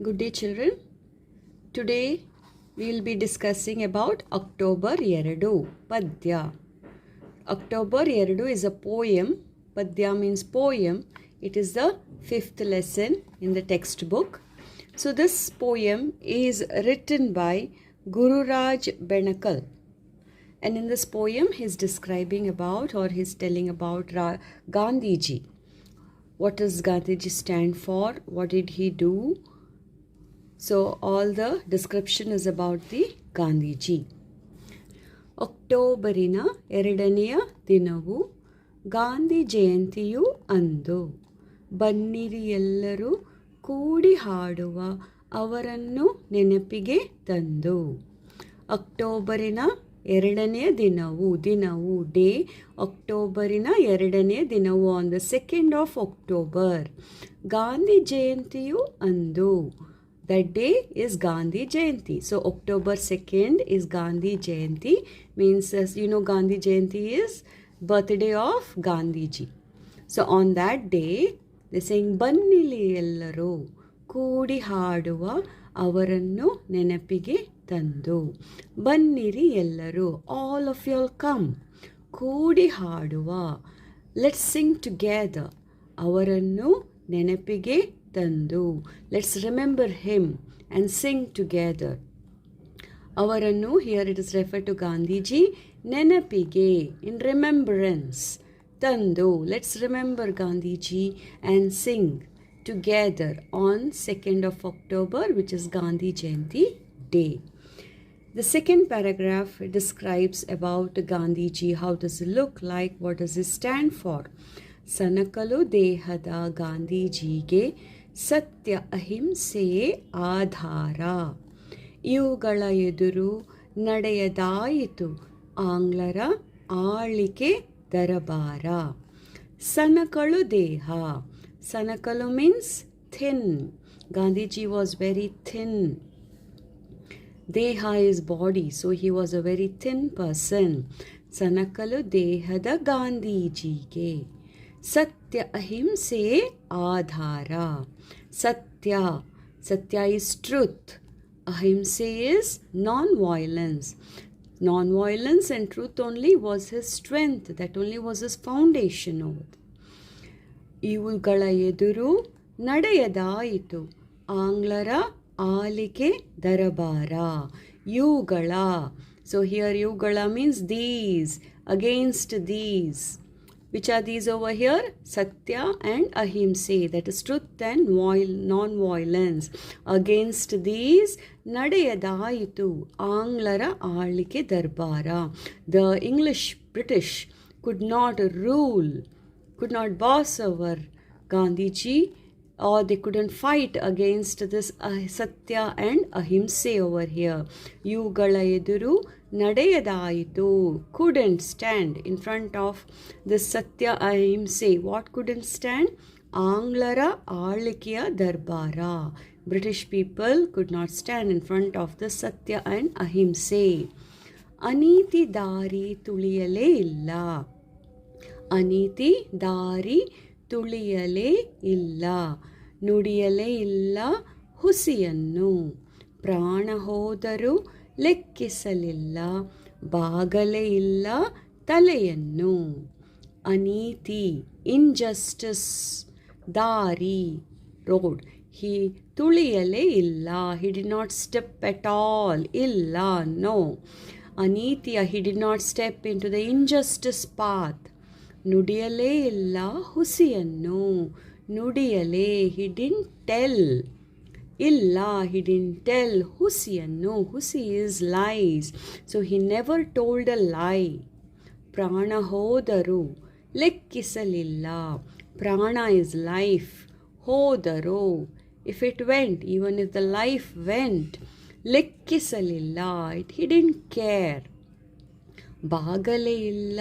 Good day, children. Today we will be discussing about October Eradu Padya. October Eradu is a poem. Padya means poem. It is the fifth lesson in the textbook. So this poem is written by Gururaj Benakal. And in this poem he is describing about, or he is telling about Gandhiji. What does Gandhiji stand for? What did he do? So all the description is about the Gandhiji. ಅಕ್ಟೋಬರಿನ 2ನೆಯ ದಿನವು ಗಾಂಧಿ ಜಯಂತಿಯು ಅಂದು. ಬನ್ನಿರಿ ಎಲ್ಲರೂ ಕೂಡಿ ಹಾಡುವ ಅವರನ್ನು ನೆನಪಿಗೆ ತಂದು. ಅಕ್ಟೋಬರಿನ 2ನೆಯ ದಿನವು ಡೇ, ಅಕ್ಟೋಬರಿನ 2ನೆಯ ದಿನವು on the 2nd of October. Gandhi ಜಯಂತಿಯು ಅಂದು. That day is Gandhi Jayanti. So October 2nd is Gandhi Jayanti. Means, as you know, Gandhi Jayanti is birthday of Gandhiji. So on that day, they saying, Bannili ellaru koodi haaduva avarannu nenapige tandu. Banniri ellaru, all of you all come. Koodi haaduva, let's sing together. Avarannu nenapige tandu. Let's remember him and sing together. Avarannu, here it is referred to Gandhiji. Nenapige, in remembrance. Tandu, let's remember Gandhiji and sing together on 2nd of October, which is Gandhi Jayanti day. The second paragraph describes about Gandhiji. How does he look like? What does he stand for? ಸನಕಲು ದೇಹದ ಗಾಂಧೀಜಿಗೆ ಸತ್ಯ ಅಹಿಂಸೆಯೇ ಆಧಾರ. ಇವುಗಳ ಎದುರು ನಡೆಯದಾಯಿತು ಆಂಗ್ಲರ ಆಳಿಕೆ ದರಬಾರ. ಸನಕಲು ದೇಹ. Sanakalu means thin. Gandhiji was very thin. Deha is body, so he was a very thin person. Sanakalu dehada Gandhijige. Satya ahimse adhara. Satya is truth. Ahimse is non-violence. Non-violence and truth only was his strength. That only was his foundation over. ಇವುಗಳ ಎದುರು ನಡೆಯದಾಯಿತು ಆಂಗ್ಲರ ಆಳಿಕೆ ದರಬಾರ. ಇವುಗಳ, so here ಇವುಗಳ means these, against these. Which are these over here? Satya and ahimse, that is truth and non-violence. Against these ನಡೆಯದಾಯಿತು ಆಂಗ್ಲರ ಆಳಿಕೆ ದರ್ಬಾರ. The British could not rule, could not boss over Gandhiji, or they couldn't fight against this Satya and Ahimse over here. ಇವುಗಳ ಎದುರು ನಡೆಯದಾಯಿತು, couldn't stand in front of this Satya Ahimse. What couldn't stand? ಆಂಗ್ಲರ ಆಳ್ವಿಕೆಯ ದರ್ಬಾರ. British people could not stand in front of the Satya and Ahimse. ಅನೀತಿ ದಾರಿ ತುಳಿಯಲೇ ಇಲ್ಲ. ಅನೀತಿ ದಾರಿ ತುಳಿಯಲೇ ಇಲ್ಲ. ನುಡಿಯಲೇ ಇಲ್ಲ ಹುಸಿಯನ್ನು. ಪ್ರಾಣ ಹೋದರೂ ಲೆಕ್ಕಿಸಲಿಲ್ಲ ಬಾಗಲೇ ಇಲ್ಲ ತಲೆಯನ್ನು. ಅನೀತಿ, injustice, ದಾರಿ, road. He ತುಳಿಯಲೇ ಇಲ್ಲ. He did not step at all. ಇಲ್ಲ, no. Anitya, he did not step into the injustice path. ನುಡಿಯಲೇ ಇಲ್ಲ ಹುಸಿಯನ್ನು. ನುಡಿಯಲೇ, he didn't tell. ಇಲ್ಲ, he didn't tell ಹುಸಿಯನ್ನು. ಹುಸಿ is lies. So he never told a lie. ಪ್ರಾಣ ಹೋದರು ಲೆಕ್ಕಿಸಲಿಲ್ಲ. ಪ್ರಾಣ is life. ಹೋದರು, if it went, even if the life went, ಲೆಕ್ಕಿಸಲಿಲ್ಲ, he didn't care. ಬಾಗಲೇ ಇಲ್ಲ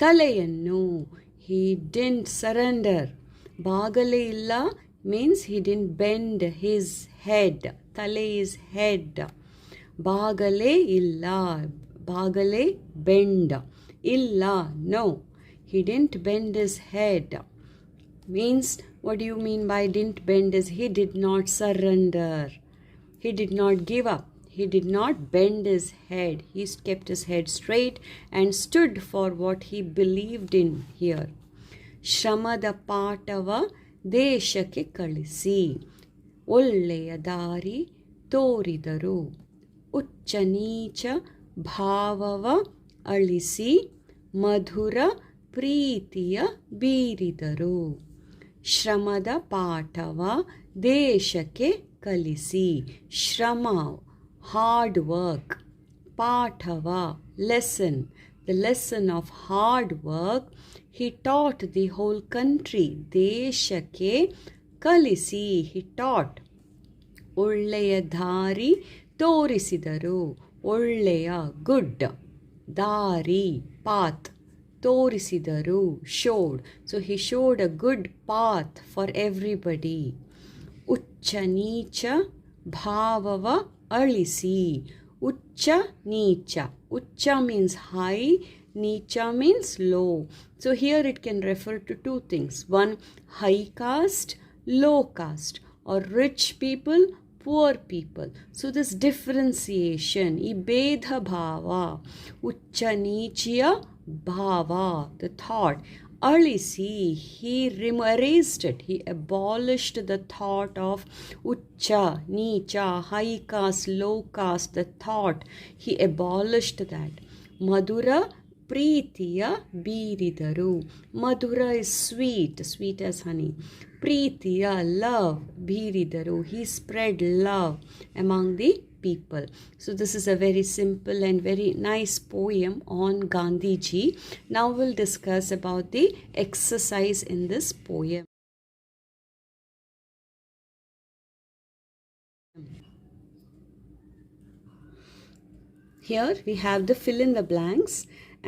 ತಲೆಯನ್ನು, he didn't surrender. ಬಾಗಲೇ ಇಲ್ಲ means he didn't bend his head. ತಲೆ is head. ಬಾಗಲೇ ಇಲ್ಲ, ಬಾಗಲೇ bend. ಇಲ್ಲ, no, he didn't bend his head. means, what do you mean by didn't bend is he did not surrender. He did not give up. He did not bend his head. He kept his head straight and stood for what he believed in here. ಶ್ರಮದ ಪಾಠವ ದೇಶಕ್ಕೆ ಕಳಿಸಿ ಒಳ್ಳೆಯ ದಾರಿ ತೋರಿದರು. ಉಚ್ಚ ನೀಚ ಭಾವವ ಅಳಿಸಿ ಮಧುರ ಪ್ರೀತಿಯ ಬೀರಿದರು. ಶ್ರಮದ ಪಾಠವ ದೇಶಕ್ಕೆ ಕಲಿಸಿ. ಶ್ರಮ, hard work. ಪಾಠವ, lesson, the lesson of hard work. He taught the whole country. ದೇಶಕ್ಕೆ ಕಲಿಸಿ, he taught. ಒಳ್ಳೆಯ ದಾರಿ ತೋರಿಸಿದರು. ಒಳ್ಳೆಯ, good, ದಾರಿ, path, ತೋರಿಸಿದರು, showed. So he showed a good path for everybody. ಉಚ್ಚ ನೀಚ ಭಾವವ ಅಳಿಸಿ. ಉಚ್ಚ ನೀಚ. ಉಚ್ಚ means high, Nicha means low. So here it can refer to two things. One, high caste, low caste, or rich people, poor people. So this differentiation, I bedha bhava, ucha nichya bhava, the thought. Alisi, he erased it. He abolished the thought of ucha, nicha, high caste, low caste, the thought. He abolished that. Madhura ಪ್ರೀತಿಯ ಬೀರಿದರು. ಮಧುರ is sweet, sweet as honey. ಪ್ರೀತಿಯ, love, ಬೀರಿದರು. He spread love among the people. So this is a very simple and very nice poem on Gandhiji. Now we'll discuss about the exercise in this poem. Here we have the fill in the blanks,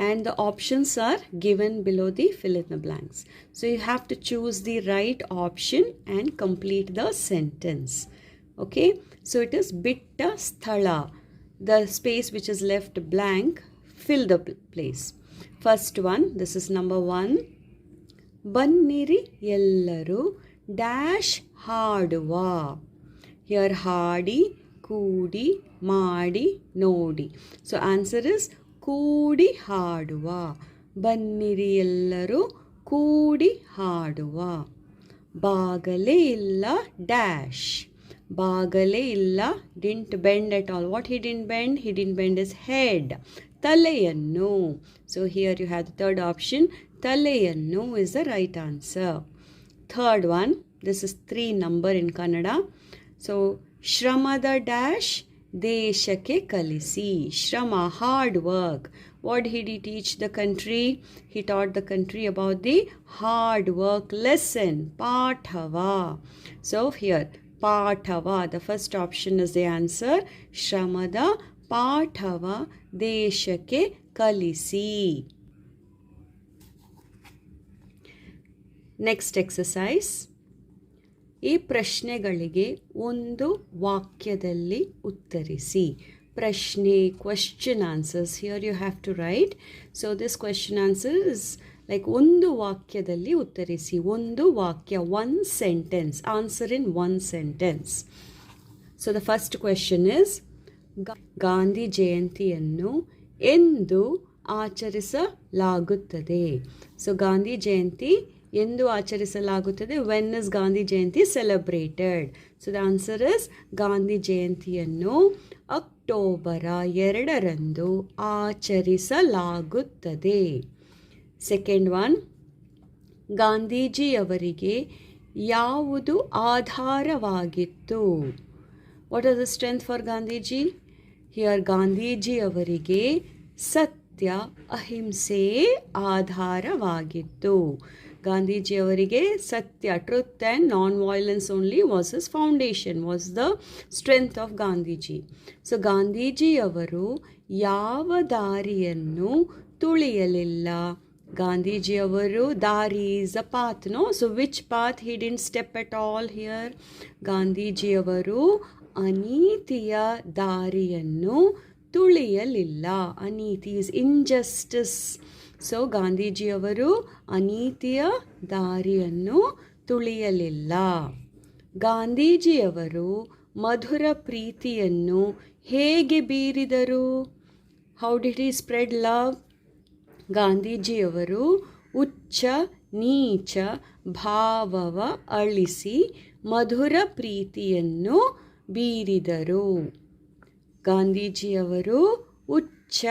and the options are given below the fill in the blanks. So you have to choose the right option and complete the sentence. Okay, so it is bitta sthala, the space which is left blank, fill the place. First one, this is number 1. Banniri ellaru dash haduva. Here haadi, ಕೂಡಿ, ಮಾಡಿ, ನೋಡಿ. So answer is ಕೂಡಿ ಹಾಡುವ. ಬನ್ನಿರಿ ಎಲ್ಲರೂ ಕೂಡಿ ಹಾಡುವ. ಬಾಗಲೇ ಇಲ್ಲ ಡ್ಯಾಶ್. ಬಾಗಲೇ ಇಲ್ಲ, didn't bend at all. What he didn't bend? He didn't bend his head. ತಲೆಯನ್ನು. So here you have the third option. ತಲೆಯನ್ನು is the right answer. Third one, this is 3 number in Kannada. So ಶ್ರಮದ dash ದೇಶಕ್ಕೆ ಕಲಿಸಿ. ಶ್ರಮ, hard work. What did he teach the country? He taught the country about the hard work lesson, ಪಾಠವ. So here, ಪಾಠವ, the first option is the answer. ಶ್ರಮದ ಪಾಠವ ದೇಶಕ್ಕೆ ಕಲಿಸಿ. Next exercise. ಈ ಪ್ರಶ್ನೆಗಳಿಗೆ ಒಂದು ವಾಕ್ಯದಲ್ಲಿ ಉತ್ತರಿಸಿ. ಪ್ರಶ್ನೆ, question answers. Here you have to write. So this question answer is like ಒಂದು ವಾಕ್ಯದಲ್ಲಿ ಉತ್ತರಿಸಿ. ಒಂದು ವಾಕ್ಯ, one sentence. Answer in one sentence. So the first question is, Gandhi ಜಯಂತಿಯನ್ನು ಎಂದು ಆಚರಿಸಲಾಗುತ್ತದೆ. So ಗಾಂಧಿ ಜಯಂತಿ ಎಂದು ಆಚರಿಸಲಾಗುತ್ತದೆ. When is Gandhi Jayanti celebrated? So the answer is Gandhi ಜಯಂತಿಯನ್ನು ಅಕ್ಟೋಬರ 2ರಂದು ಆಚರಿಸಲಾಗುತ್ತದೆ. Second one, ಗಾಂಧೀಜಿಯವರಿಗೆ ಯಾವುದು ಆಧಾರವಾಗಿತ್ತು? What is the strength for Gandhiji? Here ಗಾಂಧೀಜಿಯವರಿಗೆ ಸತ್ಯ, ಅಹಿಂಸೆ ಆಧಾರವಾಗಿತ್ತು. ಗಾಂಧೀಜಿಯವರಿಗೆ ಸತ್ಯ, truth and non violence only was his foundation, was the strength of Gandhiji. So ಗಾಂಧೀಜಿಯವರು ಯಾವ ದಾರಿಯನ್ನು ತುಳಿಯಲಿಲ್ಲ? ಗಾಂಧೀಜಿಯವರು, ದಾರಿ is a path, no? So which path he didn't step at all here? ಗಾಂಧೀಜಿಯವರು ಅನೀತಿಯ ದಾರಿಯನ್ನು ತುಳಿಯಲಿಲ್ಲ. ಅನೀತಿ ಇಸ್ injustice. ಸೊ ಗಾಂಧೀಜಿಯವರು ಅನೀತಿಯ ದಾರಿಯನ್ನು ತುಳಿಯಲಿಲ್ಲ. ಗಾಂಧೀಜಿಯವರು ಮಧುರ ಪ್ರೀತಿಯನ್ನು ಹೇಗೆ ಬೀರಿದರು? How did he spread love? ಗಾಂಧೀಜಿಯವರು ಉಚ್ಚ ನೀಚ ಭಾವವ ಅಳಿಸಿ ಮಧುರ ಪ್ರೀತಿಯನ್ನು ಬೀರಿದರು. ಗಾಂಧೀಜಿಯವರು ಉಚ್ಚ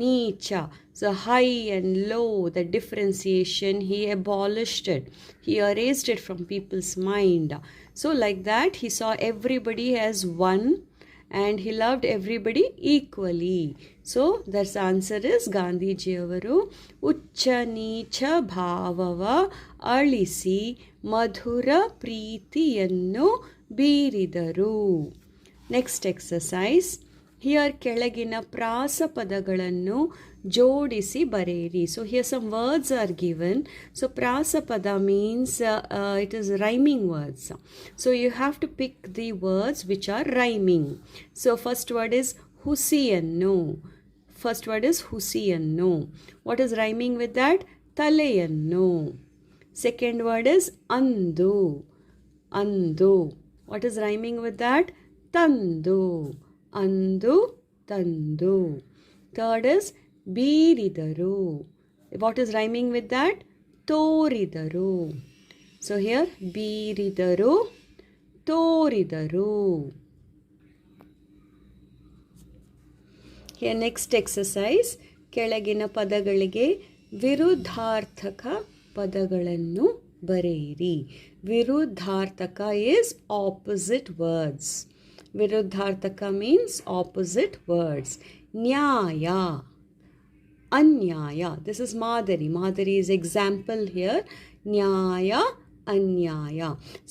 ನೀಚ, so high and low, the differentiation, he abolished it. He erased it from people's mind. So like that, he saw everybody as one and he loved everybody equally. So that's answer is ಗಾಂಧೀಜಿಯವರು ಉಚ್ಚ ನೀಚ ಭಾವವ ಅಳಿಸಿ ಮಧುರ ಪ್ರೀತಿಯನ್ನು ಬೀರಿದರು. Next exercise. Here ಕೆಳಗಿನ ಪ್ರಾಸ ಪದಗಳನ್ನು ಜೋಡಿಸಿ ಬರೆಯಿರಿ. So here some words are given. So ಪ್ರಾಸಪದ means it is rhyming words. So you have to pick the words which are rhyming. So first word is ಹುಸಿಯನ್ನು. First word is ಹುಸಿಯನ್ನು. What is rhyming with that? ತಲೆಯನ್ನು. Second word is ಅಂದು. ಅಂದು. What is rhyming with that? ತಂದು. ಅಂದು ತಂದು. Third is ಬೀರಿದರು. What is rhyming with that? ತೋರಿದರು. So here ಬೀರಿದರು, ತೋರಿದರು. Here next exercise. ಕೆಳಗಿನ ಪದಗಳಿಗೆ ವಿರುದ್ಧಾರ್ಥಕ ಪದಗಳನ್ನು ಬರೆಯಿರಿ. ವಿರುದ್ಧಾರ್ಥಕ is opposite words. ವಿರುದ್ಧಾರ್ಥಕ means opposite words. ನ್ಯಾಯ, ಅನ್ಯಾಯ. This is Madhuri. Madhuri is example here. ನ್ಯಾಯ, ಅನ್ಯಾಯ.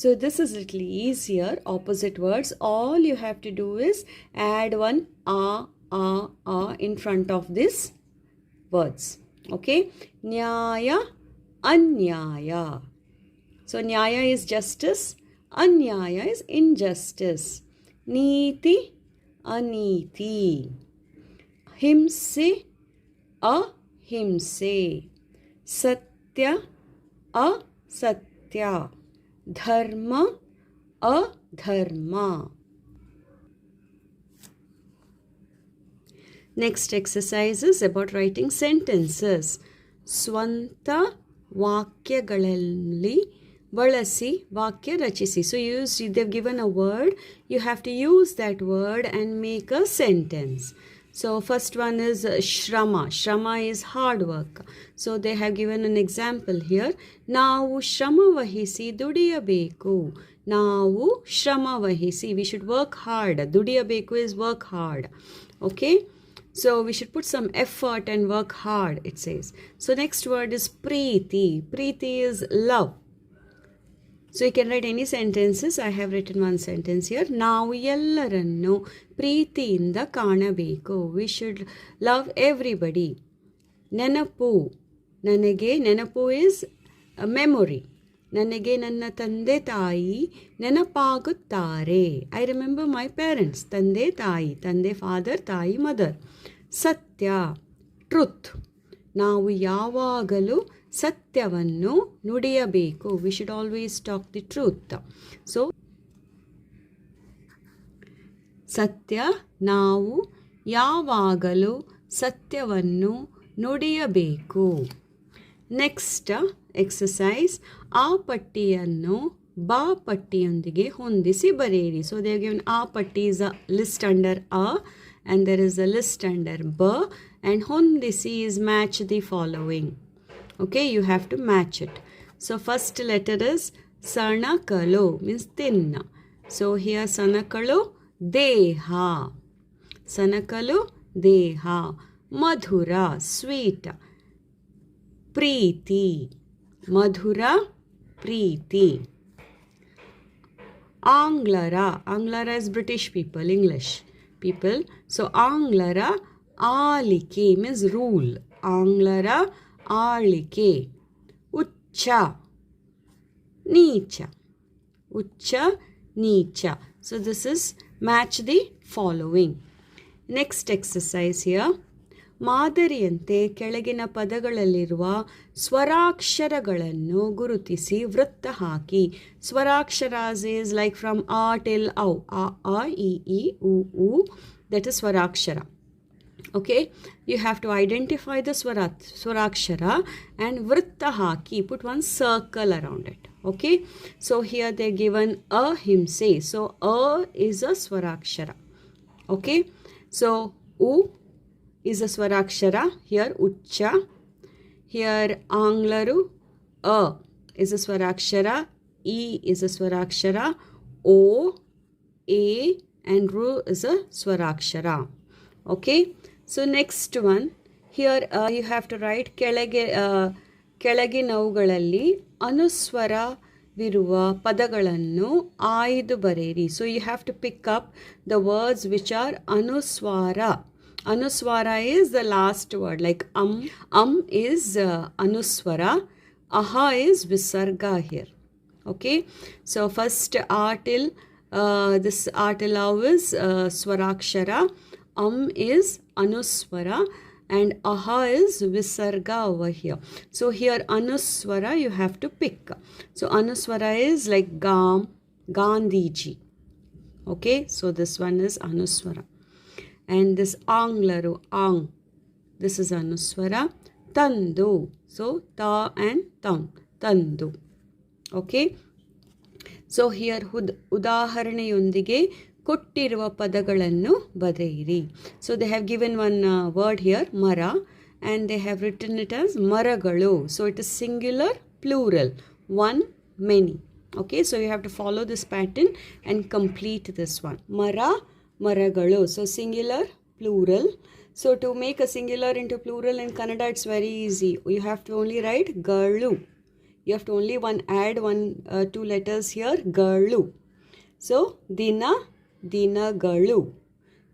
So this is little easier. Opposite words. All you have to do is add one a in front of this words. Okay. ನ್ಯಾಯ, ಅನ್ಯಾಯ. So ನ್ಯಾಯ is justice. ಅನ್ಯಾಯ is injustice. ನೀತಿ, ಅನೀತಿ. ಹಿಂಸೆ, ಅಹಿಂಸೆ. ಸತ್ಯ, ಅಸತ್ಯ. ಧರ್ಮ, ಅಧರ್ಮ. Next exercise is about writing sentences. ಸ್ವಂತ ವಾಕ್ಯಗಳಲ್ಲಿ ಬಳಸಿ ವಾಕ್ಯ ರಚಿಸಿ. So they've given a word. You have to use that word and make a sentence. So first one is shrama. Shrama is hard work. So they have given an example here. ನಾವು ಶ್ರಮ ವಹಿಸಿ ದುಡಿಯಬೇಕು. ನಾವು ಶ್ರಮ ವಹಿಸಿ. We should work hard. ದುಡಿಯಬೇಕು is work hard. Okay. So we should put some effort and work hard, it says. So next word is preeti. Preeti is love. So you can write any sentences. I have written one sentence here. ನಾವು ಎಲ್ಲರನ್ನು ಪ್ರೀತಿಯಿಂದ ಕಾಣಬೇಕು. We should love everybody. ನೆನಪು. ನನಗೆ ನೆನಪು is a memory. ನನಗೆ ನನ್ನ ತಂದೆ ತಾಯಿ ನೆನಪಾಗುತ್ತಾರೆ. I remember my parents. ತಂದೆ ತಾಯಿ. ತಂದೆ ಫಾದರ್, ತಾಯಿ ಮದರ್. ಸತ್ಯ, ಟ್ರುತ್. ನಾವು ಯಾವಾಗಲೂ ಸತ್ಯವನ್ನು ನುಡಿಯಬೇಕು. We should always talk the truth. So ಸತ್ಯ, ನಾವು ಯಾವಾಗಲೂ ಸತ್ಯವನ್ನು ನುಡಿಯಬೇಕು. Next exercise. ಆ ಪಟ್ಟಿಯನ್ನು ಬಾ ಪಟ್ಟಿಯೊಂದಿಗೆ ಹೊಂದಿಸಿ ಬರೆಯಿರಿ. ಸೊ ದೇ ಗಿವನ್ ಆ ಪಟ್ಟಿ is a list under a and there is a list under b and ಹೊಂದಿಸಿ is match the following. Okay, you have to match it. So first letter is sanakalu, means thin. So here sanakalu, deha. Sanakalu, deha. Madhura, sweet. Preeti. Madhura, preeti. Anglara. Anglara is British people, English people. So Anglara, alike means rule. Anglara, alike. Ucha, neecha. Ucha, neecha. So this is match the following. Next exercise here. ಮಾದರಿಯಂತೆ ಕೆಳಗಿನ ಪದಗಳಲ್ಲಿರುವ ಸ್ವರಾಕ್ಷರಗಳನ್ನು ಗುರುತಿಸಿ ವೃತ್ತ ಹಾಕಿ. ಸ್ವರಾಕ್ಷರಾಸ್ is like from ಆ till ಔ, ಆ E ಈ ಉ ಊ, that is swarakshara. Okay, you have to identify the swarakshara and vritta haki, put one circle around it. Okay, so here they given a himse, so a is a swarakshara. Okay, so u is a swarakshara, here ucha, here anglaru a is a swarakshara, e is a swarakshara, o, a and ru is a swarakshara. Okay, so next one, here you have to write ಕೆಳಗಿನವುಗಳಲ್ಲಿ ಅನುಸ್ವರವಿರುವ ಪದಗಳನ್ನು ಆಯ್ದು ಬರೆಯಿರಿ. So you have to pick up the words which are anuswara. Anuswara is the last word, like is anuswara, aha is visarga here. Okay, so first artil, this artilav is swarakshara, is anuswara, and aha is visarga over here. So here anuswara you have to pick. So anuswara is like Gam, Gandhiji. Okay, so this one is anuswara. And this anglaru, ang, this is anuswara. Tandu, so ta and tang, tandu. Okay, so here ಉದಾಹರಣೆಯೊಂದಿಗೆ ಕೊಟ್ಟಿರುವ ಪದಗಳನ್ನು ಬರೆಯಿರಿ. So they have given one word here, mara, and they have written it as maragalu. So it is singular, plural, one, many. Okay, so you have to follow this pattern and complete this one. Mara, maragalu. So singular, plural. So to make a singular into plural in Kannada, it's very easy. You have to only write galu. You have to only add two letters here, galu. So dina, dinagalu.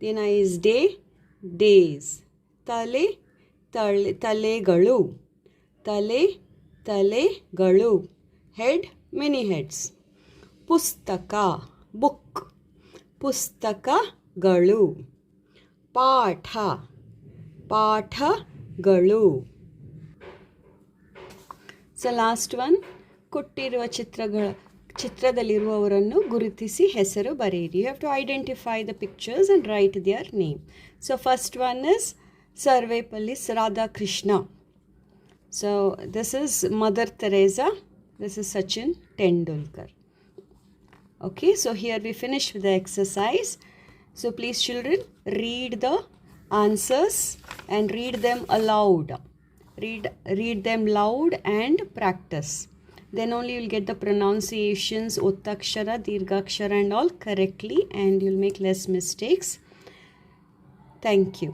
Dina is day, days. Tale, talegalu. Tale, talegalu. Head, many heads. Pustaka, book. Pustakagalu. Patha, pathagalu. So last one, ಕೊಟ್ಟಿರುವ ಚಿತ್ರದಲ್ಲಿರುವವರನ್ನು ಗುರುತಿಸಿ ಹೆಸರು ಬರೆಯಿರಿ. You have to identify the pictures and write their name. So first one is Sarvepalli Radhakrishna. So this is Mother Teresa. This is Sachin Tendulkar. Okay, so here we finish with the exercise. So please children, read the answers and read them aloud. Read them loud and practice. Then only you'll get the pronunciations, uttakshara, dirghakshara and all correctly, and you'll make less mistakes. Thank you.